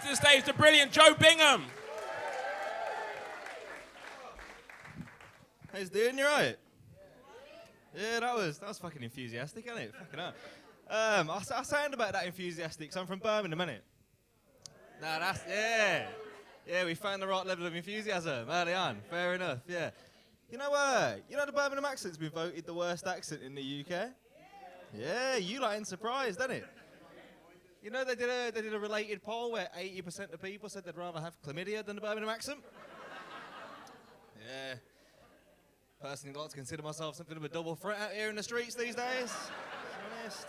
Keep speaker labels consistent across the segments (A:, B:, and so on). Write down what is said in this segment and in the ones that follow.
A: to the stage the brilliant Joe Bingham.
B: How's doing? You right? Yeah, that was fucking enthusiastic, isn't it? Fucking hell. I sound about that enthusiastic, so I'm from Birmingham, innit? Nah, yeah, we found the right level of enthusiasm early on. Fair enough, yeah. You know the Birmingham accent's been voted the worst accent in the UK? Yeah, you lot ain't surprised, ain't it? You know they did a related poll where 80% of people said they'd rather have chlamydia than the Birmingham accent? Yeah. Personally, I'd like to consider myself something of a double threat out here in the streets these days. To be honest.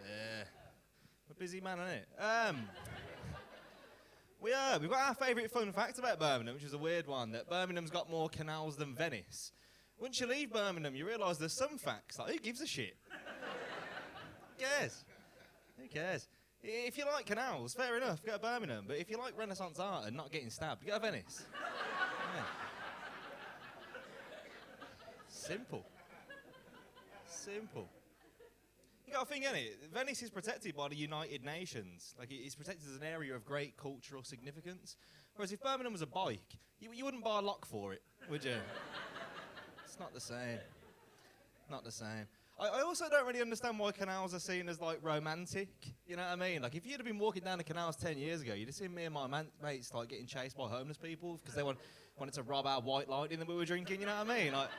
B: Yeah. I'm a busy man, innit? We've got our favourite fun fact about Birmingham, which is a weird one, that Birmingham's got more canals than Venice. Once you leave Birmingham, you realise there's some facts, like, who gives a shit? Who cares? Who cares? If you like canals, fair enough, go to Birmingham. But if you like Renaissance art and not getting stabbed, go to Venice. Yeah. Simple. You got to think, innit? Venice is protected by the United Nations. Like, it's protected as an area of great cultural significance. Whereas if Birmingham was a bike, you wouldn't buy a lock for it, would you? It's not the same. Not the same. I also don't really understand why canals are seen as, like, romantic. You know what I mean? Like, if you'd have been walking down the canals 10 years ago, you'd have seen me and my mates, like, getting chased by homeless people because they wanted to rob our white lightning that we were drinking, you know what I mean? Like,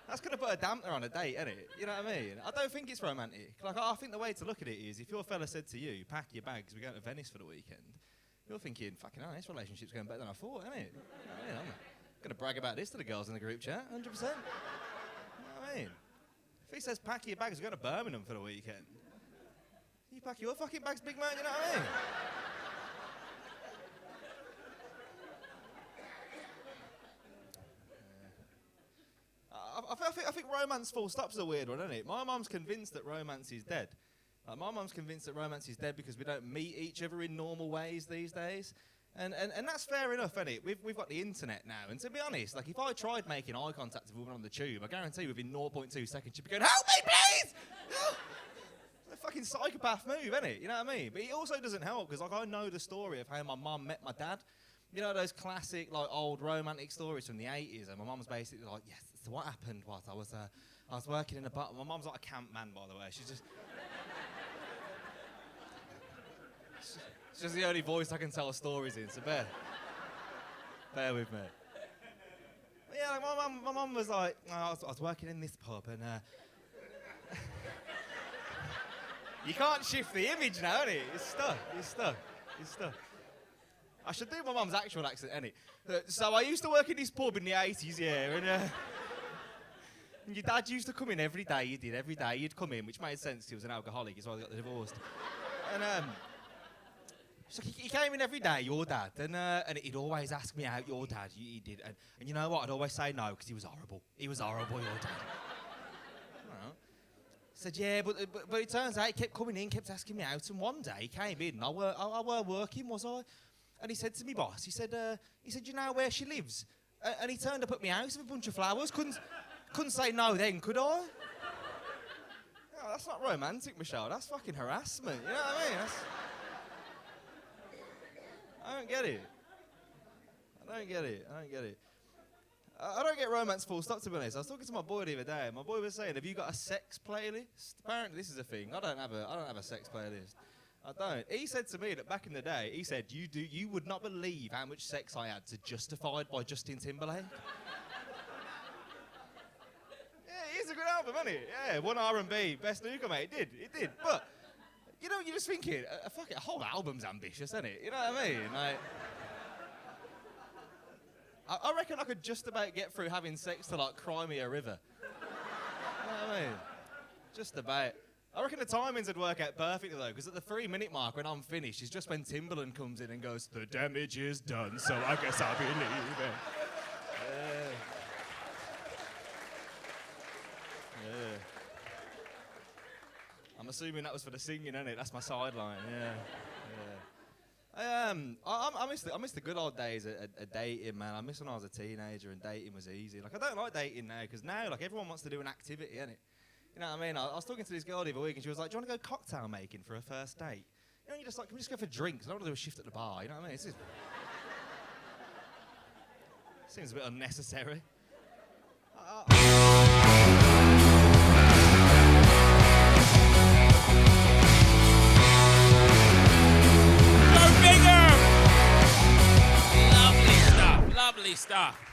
B: that's going to put a dampener on a date, isn't it? You know what I mean? I don't think it's romantic. Like, I think the way to look at it is, if your fella said to you, pack your bags, we're going to Venice for the weekend, you're thinking, fucking hell, this relationship's going better than I thought, isn't it? You know what I mean? I'm going to brag about this to the girls in the group chat, 100%. You know what I mean? If he says, pack your bags, we're going to Birmingham for the weekend, you pack your fucking bags, big man, you know what I mean? I think romance full stop's a weird one, isn't it? My mum's convinced that romance is dead. Like, my mum's convinced that romance is dead because we don't meet each other in normal ways these days. And that's fair enough, isn't it? We've got the internet now. And to be honest, like, if I tried making eye contact with a woman on the tube, I guarantee within 0.2 seconds she'd be going, help me, please! It's a fucking psychopath move, isn't it? You know what I mean? But it also doesn't help because, like, I know the story of how my mum met my dad. You know those classic, like, old romantic stories from the 80s, and my mum's basically like, yes, so what happened was I was working in a bar. My mum's like a camp man, by the way. She's just the only voice I can tell stories in, so bear with me. But yeah, like, my mum was like, I was working in this pub, and you can't shift the image now, innit? It's stuck. I should do my mum's actual accent, innit? So I used to work in this pub in the 80s, yeah, and your dad used to come in every day, he'd come in, which made sense, he was an alcoholic, he's why they got divorced. And so he came in every day, your dad, and he'd always ask me out, your dad, he did, and you know what, I'd always say no, because he was horrible, your dad. I said, yeah, but it turns out he kept coming in, kept asking me out, and one day he came in, and I were working, was I? And he said to me boss, he said, you know where she lives? And he turned up at my house with a bunch of flowers. Couldn't say no then, could I? No, that's not romantic, Michelle. That's fucking harassment. You know what I mean? I don't get it. I don't get romance full stop, to be honest. I was talking to my boy the other day, and my boy was saying, have you got a sex playlist? Apparently this is a thing. I don't have a sex playlist. I don't. He said to me that back in the day, he said, you would not believe how much sex I had to Justified by Justin Timberlake. Yeah, it's a good album, isn't it? Yeah, one R&B, best snooker, mate. It did. But, you know, you're just thinking, a whole album's ambitious, isn't it? You know what I mean? Like, I reckon I could just about get through having sex to, like, Cry Me a River. You know what I mean? Just about. I reckon the timings would work out perfectly, though, because at the 3-minute mark, when I'm finished, it's just when Timberland comes in and goes, the damage is done, so I guess I'll be leaving. Yeah. I'm assuming that was for the singing, innit? That's my sideline, yeah. I miss the good old days of dating, man. I miss when I was a teenager and dating was easy. Like, I don't like dating now, because now, like, everyone wants to do an activity, innit? You know what I mean? I was talking to this girl the other week and she was like, do you want to go cocktail making for a first date? You know, you just like, can we just go for drinks? I don't want to do a shift at the bar, you know what I mean? Seems a bit unnecessary.
A: Joe Bingham! Lovely stuff, lovely stuff.